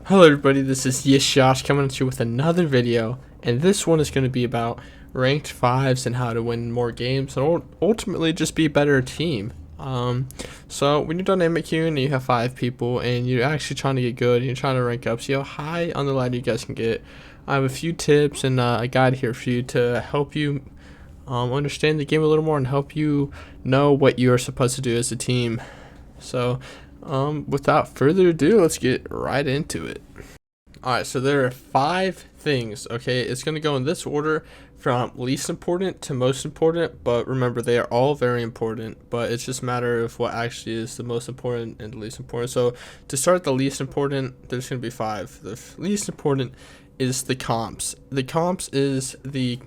Hello everybody, this is Yosh coming at you with another video, and this one is going to be about ranked fives and how to win more games and ultimately just be a better team. So when you're dynamic queuing and you have 5 people and you're actually trying to get good and you're trying to rank up, see how high on the ladder you guys can get. I have a few tips and a guide here for you to help you understand the game a little more and help you know what you're supposed to do as a team. So without further ado, let's get right into it. Alright, so there are 5 things, okay? It's going to go in this order from least important to most important, but remember, they are all very important, but it's just a matter of what actually is the most important and the least important. So to start the least important, there's going to be 5. The least important is the comps. The comps is the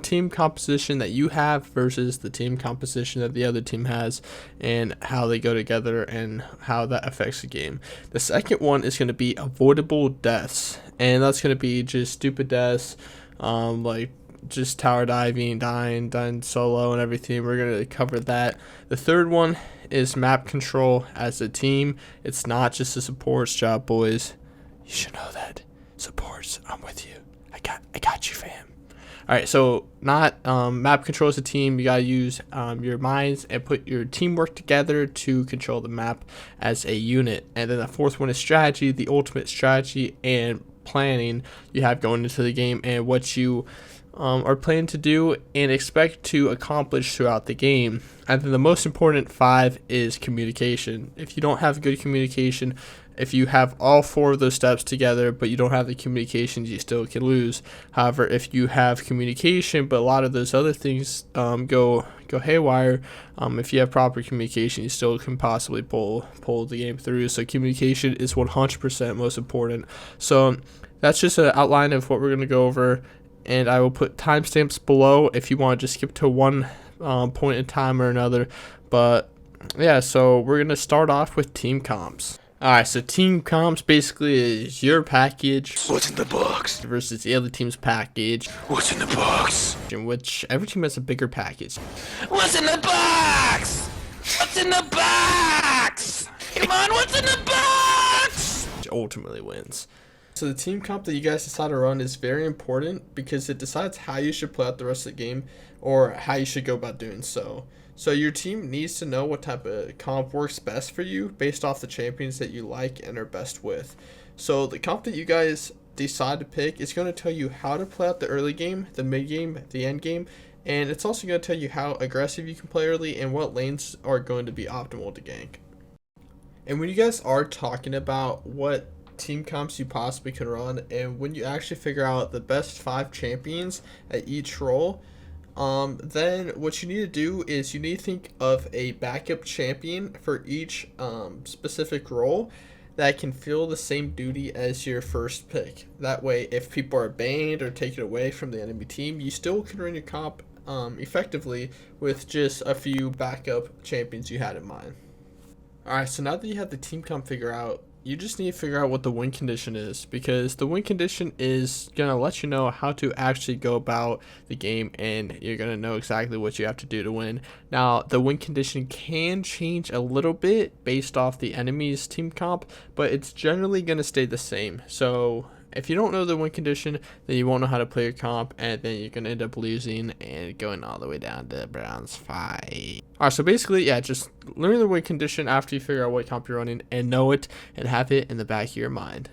team composition that you have versus the team composition that the other team has, and how they go together and how that affects the game. The second one is going to be avoidable deaths, and that's going to be just stupid deaths, like just tower diving, dying solo and everything. We're going to cover that. The third one is map control as a team. It's not just a support's job, boys. You should know that. Supports, I'm with you. I got you, fam. All right, so not map control as a team. You gotta use your minds and put your teamwork together to control the map as a unit. And then the fourth one is strategy, the ultimate strategy and planning you have going into the game and what you are planning to do and expect to accomplish throughout the game. And then the most important 5 is communication. If you don't have good communication, if you have all 4 of those steps together but you don't have the communications, you still can lose. However, if you have communication but a lot of those other things go haywire, if you have proper communication, you still can possibly pull the game through. So communication is 100% most important. So that's just an outline of what we're going to go over, and I will put timestamps below if you want to just skip to one point in time or another. But yeah, so we're going to start off with team comps. Alright, so team comps basically is your package. What's in the box? Versus the other team's package. What's in the box? In which every team has a bigger package. What's in the box? What's in the box? Come on, what's in the box? Which ultimately wins. So the team comp that you guys decide to run is very important because it decides how you should play out the rest of the game or how you should go about doing so. So your team needs to know what type of comp works best for you based off the champions that you like and are best with. So the comp that you guys decide to pick is going to tell you how to play out the early game, the mid game, the end game, and it's also going to tell you how aggressive you can play early and what lanes are going to be optimal to gank. And when you guys are talking about what team comps you possibly can run, and when you actually figure out the best 5 champions at each role, then what you need to do is you need to think of a backup champion for each specific role that can fill the same duty as your first pick. That way, if people are banned or taken away from the enemy team, you still can run your comp effectively with just a few backup champions you had in mind. Alright, so now that you have the team comp figured out, you just need to figure out what the win condition is, because the win condition is going to let you know how to actually go about the game, and you're going to know exactly what you have to do to win. Now, the win condition can change a little bit based off the enemy's team comp, but it's generally going to stay the same. So if you don't know the win condition, then you won't know how to play your comp, and then you're going to end up losing and going all the way down to bronze 5. Alright, so basically, yeah, just learn the win condition after you figure out what comp you're running and know it and have it in the back of your mind.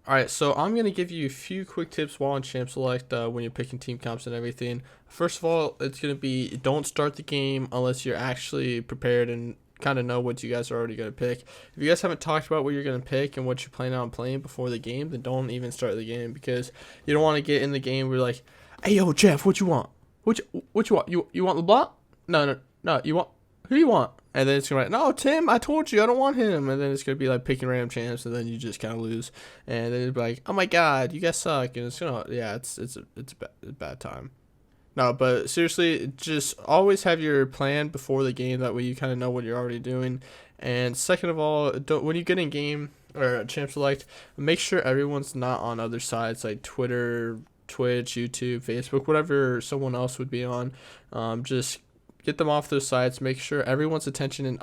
Alright, so I'm going to give you a few quick tips while on champ select when you're picking team comps and everything. First of all, it's going to be don't start the game unless you're actually prepared and kind of know what you guys are already going to pick. If you guys haven't talked about what you're going to pick and what you're planning on playing before the game, then don't even start the game, because you don't want to get in the game where you're like, hey, yo, Jeff, what you want? What you want? You want LeBlanc? No, you want, who you want? And then it's going to be like, no, Tim, I told you I don't want him. And then it's going to be like picking random champs, and then you just kind of lose. And then it'll be like, oh my God, you guys suck. And it's going to, yeah, it's a bad time. No, but seriously, just always have your plan before the game. That way you kind of know what you're already doing. And second of all, when you get in game or champ select, make sure everyone's not on other sides like Twitter, Twitch, YouTube, Facebook, whatever someone else would be on. Just get them off those sites. Make sure everyone's attention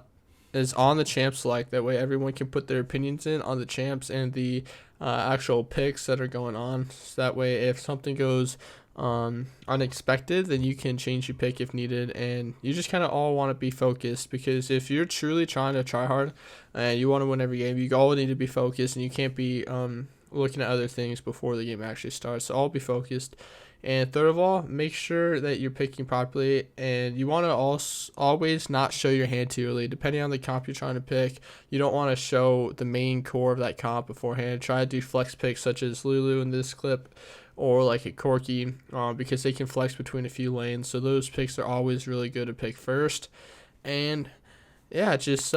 is on the champ select. That way everyone can put their opinions in on the champs and the actual picks that are going on. So that way if something goes unexpected, then you can change your pick if needed. And you just kind of all want to be focused, because if you're truly trying to try hard and you want to win every game, you all need to be focused, and you can't be looking at other things before the game actually starts. So all be focused. And third of all, make sure that you're picking properly, and you want to always not show your hand too early. Depending on the comp you're trying to pick, you don't want to show the main core of that comp beforehand. Try to do flex picks such as Lulu in this clip, or like a Corky, because they can flex between a few lanes. So those picks are always really good to pick first. And yeah, just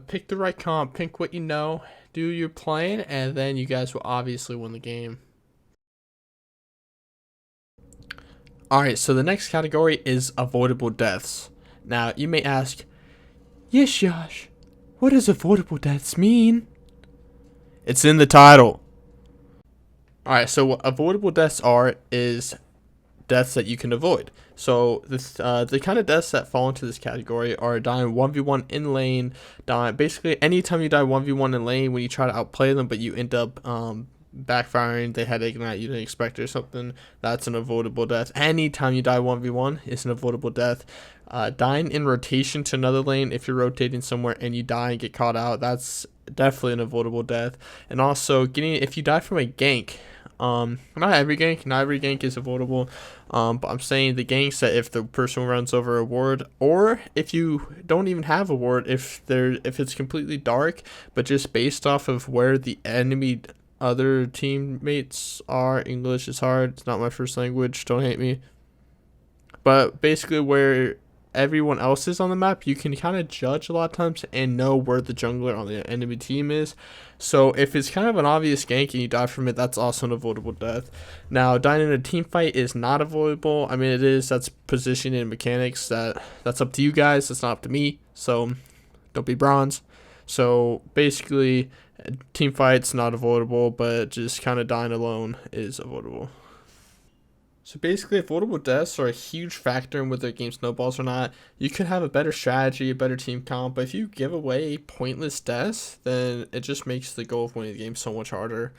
pick the right comp, pick what you know, do your playing, and then you guys will obviously win the game. Alright, so the next category is Avoidable Deaths. Now, you may ask, Yish, Yosh, what does Avoidable Deaths mean? It's in the title. Alright, so what Avoidable Deaths is deaths that you can avoid. So the kind of deaths that fall into this category are dying 1v1 in lane, basically anytime you die 1v1 in lane when you try to outplay them, but you end up backfiring, they had Ignite, you didn't expect or something, that's an avoidable death. Anytime you die 1v1 is an avoidable death. Dying in rotation to another lane, if you're rotating somewhere and you die and get caught out, that's definitely an avoidable death. And also if you die from a gank, not every gank is avoidable, but I'm saying the ganks that if the person runs over a ward, or if you don't even have a ward, if it's completely dark, but just based off of where the enemy other teammates are. English is hard, it's not my first language, don't hate me. But basically where everyone else is on the map, you can kind of judge a lot of times and know where the jungler on the enemy team is. So if it's kind of an obvious gank and you die from it, that's also an avoidable death. Now, dying in a team fight is not avoidable. I mean, it is. That's positioning and mechanics. That's up to you guys. It's not up to me. So don't be bronze. So basically, team fights not avoidable, but just kind of dying alone is avoidable. So basically, avoidable deaths are a huge factor in whether a game snowballs or not. You could have a better strategy, a better team comp, but if you give away pointless deaths, then it just makes the goal of winning the game so much harder.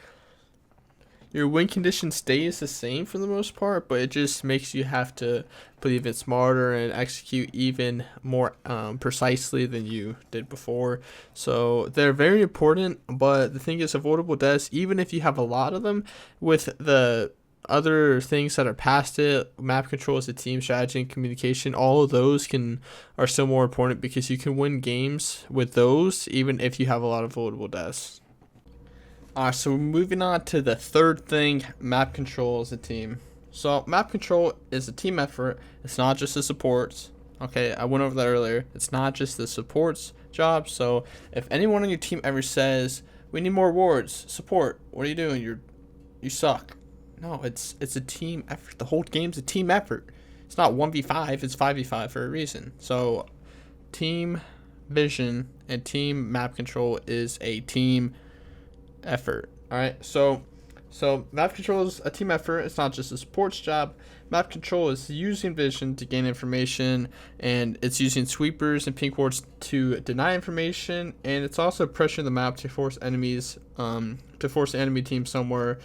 Your win condition stays the same for the most part, but it just makes you have to play even smarter and execute even more precisely than you did before. So they're very important, but the thing is, avoidable deaths, even if you have a lot of them, with the other things that are past it, map control as a team, strategy, and communication, all of those are still more important, because you can win games with those even if you have a lot of avoidable deaths. So moving on to the third thing, map control as a team. So map control is a team effort. It's not just the supports. Okay, I went over that earlier. It's not just the supports job. So if anyone on your team ever says, we need more wards, support, what are you doing? You suck. No, it's a team effort. The whole game's a team effort. It's not 1v5, it's 5v5 for a reason. So team vision and team map control is a team effort. All right, so map control is a team effort. It's not just a sports job. Map control is using vision to gain information, and it's using sweepers and pink wards to deny information, and it's also pressuring the map to force enemies to force the enemy team somewhere,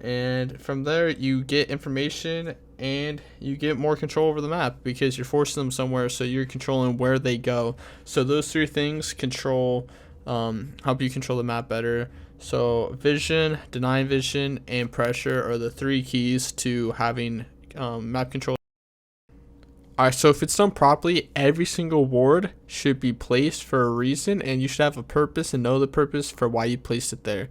and from there you get information and you get more control over the map because you're forcing them somewhere, so you're controlling where they go. So those three things help you control the map better. So vision, denying vision, and pressure are the three keys to having map control. Alright, so if it's done properly, every single ward should be placed for a reason, and you should have a purpose and know the purpose for why you placed it there.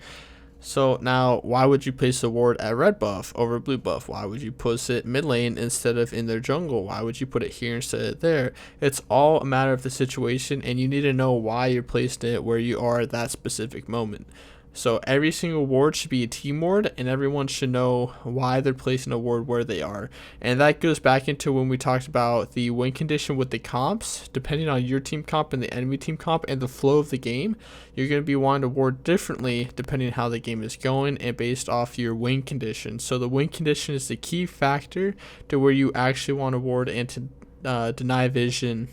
So now, why would you place a ward at red buff over blue buff? Why would you put it mid lane instead of in their jungle? Why would you put it here instead of there? It's all a matter of the situation, and you need to know why you're placed it where you are at that specific moment. So every single ward should be a team ward, and everyone should know why they're placing a ward where they are. And that goes back into when we talked about the win condition with the comps. Depending on your team comp and the enemy team comp and the flow of the game, you're going to be wanting to ward differently depending on how the game is going and based off your win condition. So the win condition is the key factor to where you actually want to ward and to deny vision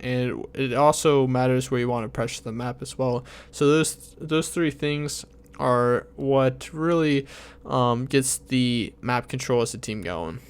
and it also matters where you want to pressure the map as well. So those three things are what really gets the map control as a team going.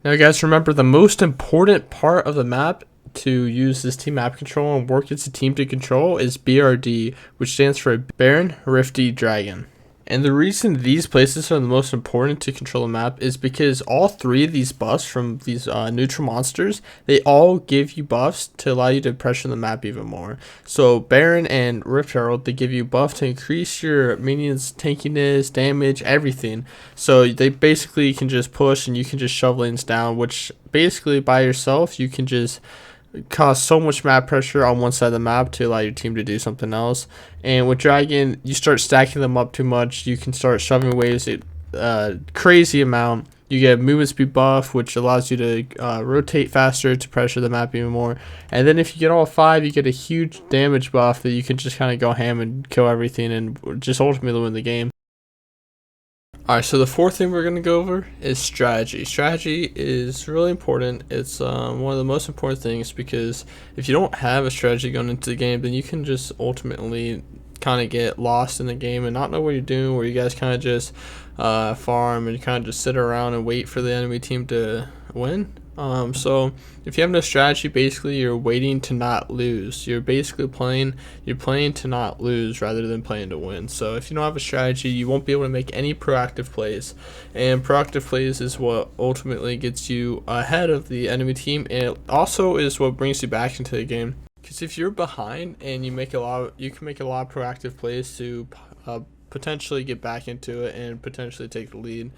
Now, guys, remember the most important part of the map to use this team map control and work as a team to control is BRD, which stands for Baron Rifty Dragon. And the reason these places are the most important to control the map is because all three of these buffs from these neutral monsters, they all give you buffs to allow you to pressure the map even more. So Baron and Rift Herald, they give you buff to increase your minions' tankiness, damage, everything. So they basically can just push and you can just shove lanes down, which basically by yourself you can just cause so much map pressure on one side of the map to allow your team to do something else. And with Dragon, you start stacking them up too much, you can start shoving waves a crazy amount. You get movement speed buff, which allows you to rotate faster to pressure the map even more. And then if you get all 5, you get a huge damage buff that you can just kind of go ham and kill everything and just ultimately win the game. Alright, so the fourth thing we're going to go over is strategy. Strategy is really important. It's one of the most important things, because if you don't have a strategy going into the game, then you can just ultimately kind of get lost in the game and not know what you're doing, where you guys kind of just farm and kind of just sit around and wait for the enemy team to win. So if you have no strategy, basically you're waiting to not lose. You're basically playing to not lose rather than playing to win. So if you don't have a strategy, you won't be able to make any proactive plays. And proactive plays is what ultimately gets you ahead of the enemy team, and it also is what brings you back into the game. Because if you're behind and you can make a lot of proactive plays to potentially get back into it and potentially take the lead.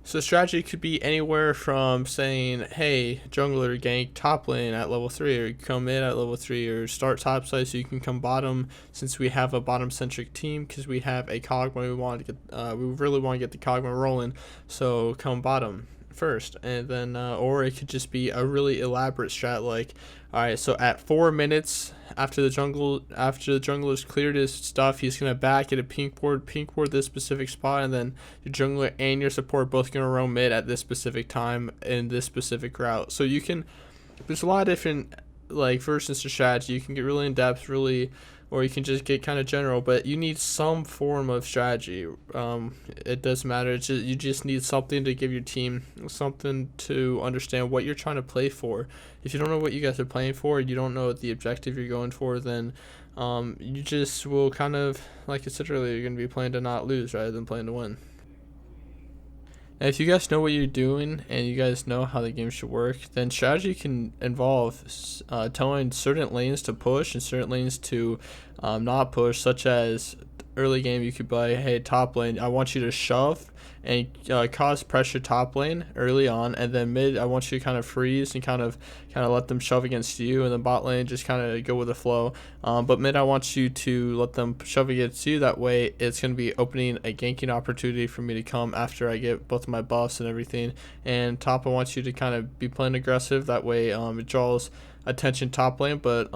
So strategy could be anywhere from saying, hey, jungler, gank top lane at level 3, or come in at level 3, or start top side so you can come bottom, since we have a bottom centric team, because we have a Kog'Maw. We really want to get the Kog'Maw rolling, so come bottom first. And then or it could just be a really elaborate strat, like, all right, so at 4 minutes after the jungler has cleared his stuff, he's gonna back at a pink ward this specific spot, and then your jungler and your support both gonna roam mid at this specific time in this specific route. So you can, there's a lot of different like versions to strategy. You can get really in depth, or you can just get kind of general, but you need some form of strategy. It doesn't matter. You just need something to give your team something to understand what you're trying to play for. If you don't know what you guys are playing for, you don't know the objective you're going for, then you just will kind of, like I said earlier, you're going to be playing to not lose rather than playing to win. Now, if you guys know what you're doing and you guys know how the game should work, then strategy can involve telling certain lanes to push and certain lanes to not push, such as early game you could be like, hey, top lane, I want you to shove and cause pressure top lane early on, and then mid I want you to kind of freeze and kind of let them shove against you, and then bot lane just kind of go with the flow, but mid I want you to let them shove against you. That way it's going to be opening a ganking opportunity for me to come after I get both of my buffs and everything. And top, I want you to kind of be playing aggressive. That way it draws attention top lane, but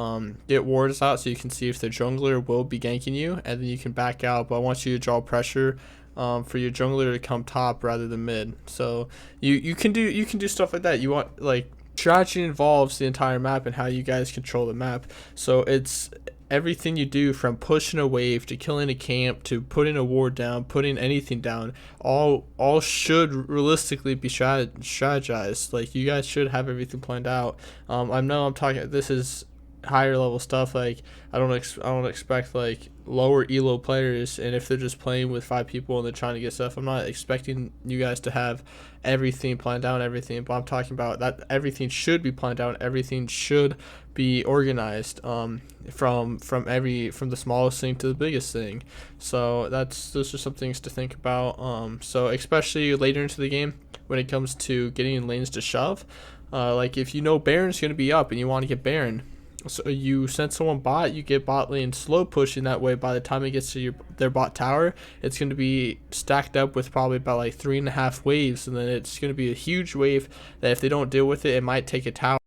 get wards out so you can see if the jungler will be ganking you, and then you can back out. But I want you to draw pressure for your jungler to come top rather than mid. So you can do stuff like that. You want, like, strategy involves the entire map and how you guys control the map. So it's everything you do, from pushing a wave to killing a camp to putting a ward down, putting anything down, all should realistically be strategized. Like, you guys should have everything planned out. I know I'm talking, this is higher level stuff. Like, I don't expect like lower elo players, and if they're just playing with 5 people and they're trying to get stuff, I'm not expecting you guys to have everything planned out and everything, but I'm talking about that everything should be planned out, everything should be organized, from the smallest thing to the biggest thing. So those are some things to think about. So especially later into the game when it comes to getting lanes to shove, like if you know Baron's going to be up and you want to get Baron, so you send someone bot, you get bot lane slow pushing. That way by the time it gets to their bot tower, it's going to be stacked up with probably about like 3.5 waves, and then it's going to be a huge wave that if they don't deal with it, it might take a tower.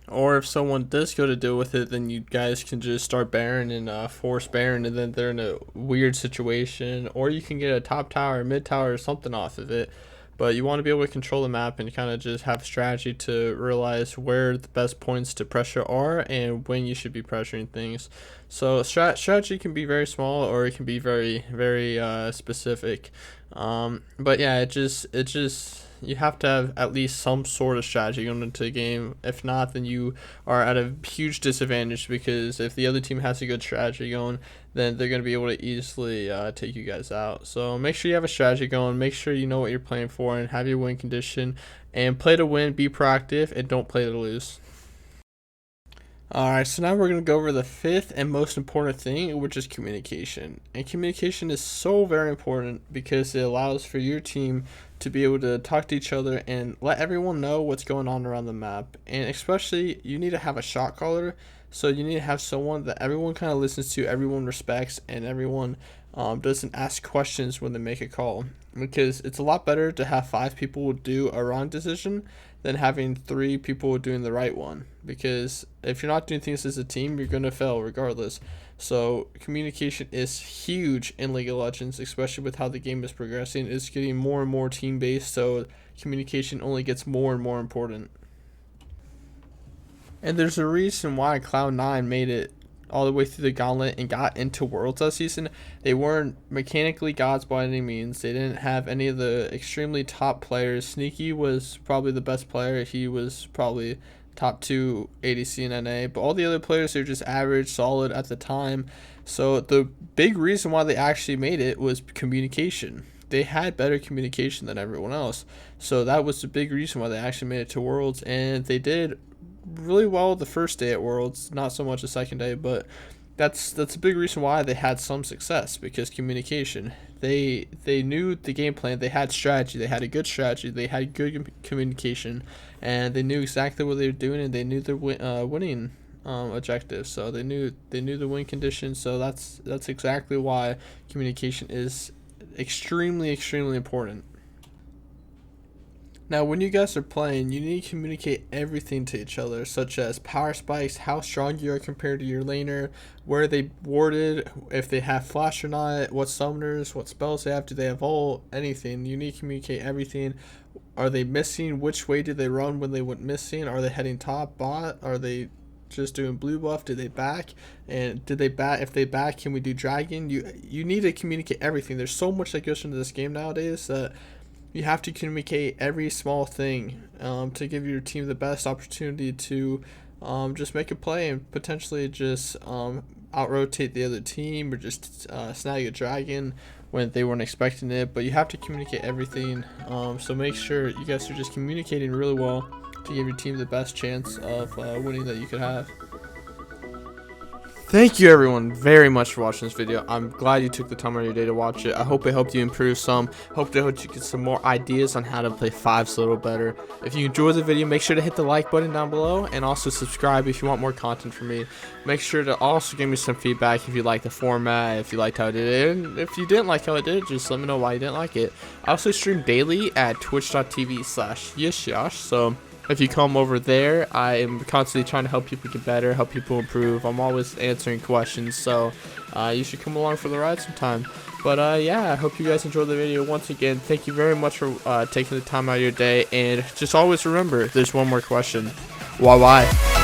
Or if someone does go to deal with it, then you guys can just start Baron and force Baron, and then they're in a weird situation. Or you can get a top tower, mid tower, or something off of it. but you want to be able to control the map and kind of just have strategy to realize where the best points to pressure are and when you should be pressuring things. So strategy can be very small, or it can be very specific. But yeah, it just you have to have at least some sort of strategy going into the game. If not, then you are at a huge disadvantage, because if the other team has a good strategy going, then they're going to be able to easily take you guys out. So make sure you have a strategy going, make sure you know what you're playing for, and have your win condition, and play to win, be proactive, and don't play to lose. Alright, so now we're going to go over the fifth and most important thing, which is communication. And communication is so very important because it allows for your team to be able to talk to each other and let everyone know what's going on around the map. And especially, you need to have a shot caller, so you need to have someone that everyone kind of listens to, everyone respects, and everyone doesn't ask questions when they make a call. Because it's a lot better to have 5 people do a wrong decision than having 3 people doing the right one. Because if you're not doing things as a team, you're going to fail regardless. So communication is huge in League of Legends, especially with how the game is progressing. It's getting more and more team-based, so communication only gets more and more important. And there's a reason why Cloud9 made it all the way through the gauntlet and got into Worlds last season. They weren't mechanically gods by any means. They didn't have any of the extremely top players. Sneaky was probably the best player. He was probably top 2 ADC in NA, but all the other players are just average, solid at the time. So the big reason why they actually made it was communication. They had better communication than everyone else. So that was the big reason why they actually made it to Worlds, and they did really well the first day at Worlds, not so much the second day, but that's a big reason why they had some success, because communication. They knew the game plan, they had strategy, they had a good strategy, they had good communication, and they knew exactly what they were doing, and they knew their winning objective. So they knew the win condition. So that's exactly why communication is extremely important. Now, when you guys are playing, you need to communicate everything to each other, such as power spikes, how strong you are compared to your laner, where they warded, if they have flash or not, what summoners, what spells they have, do they have ult, anything. You need to communicate everything. Are they missing? Which way did they run when they went missing? Are they heading top, bot? Are they just doing blue buff? Did they back? And did they back? If they back, can we do dragon? You need to communicate everything. There's so much that goes into this game nowadays that you have to communicate every small thing to give your team the best opportunity to just make a play and potentially just out-rotate the other team, or just snag a dragon when they weren't expecting it. But you have to communicate everything, so make sure you guys are just communicating really well to give your team the best chance of winning that you could have. Thank you everyone very much for watching this video. I'm glad you took the time out of your day to watch it. I hope it helped you improve some. Hope you get some more ideas on how to play 5's a little better. If you enjoyed the video, make sure to hit the like button down below, and also subscribe if you want more content from me. Make sure to also give me some feedback if you like the format, if you liked how I did it, and if you didn't like how I did it, just let me know why you didn't like it. I also stream daily at twitch.tv/Yosh, so if you come over there, I am constantly trying to help people get better, help people improve. I'm always answering questions, so you should come along for the ride sometime. But yeah, I hope you guys enjoyed the video. Once again, thank you very much for taking the time out of your day, and just always remember, there's one more question. Why?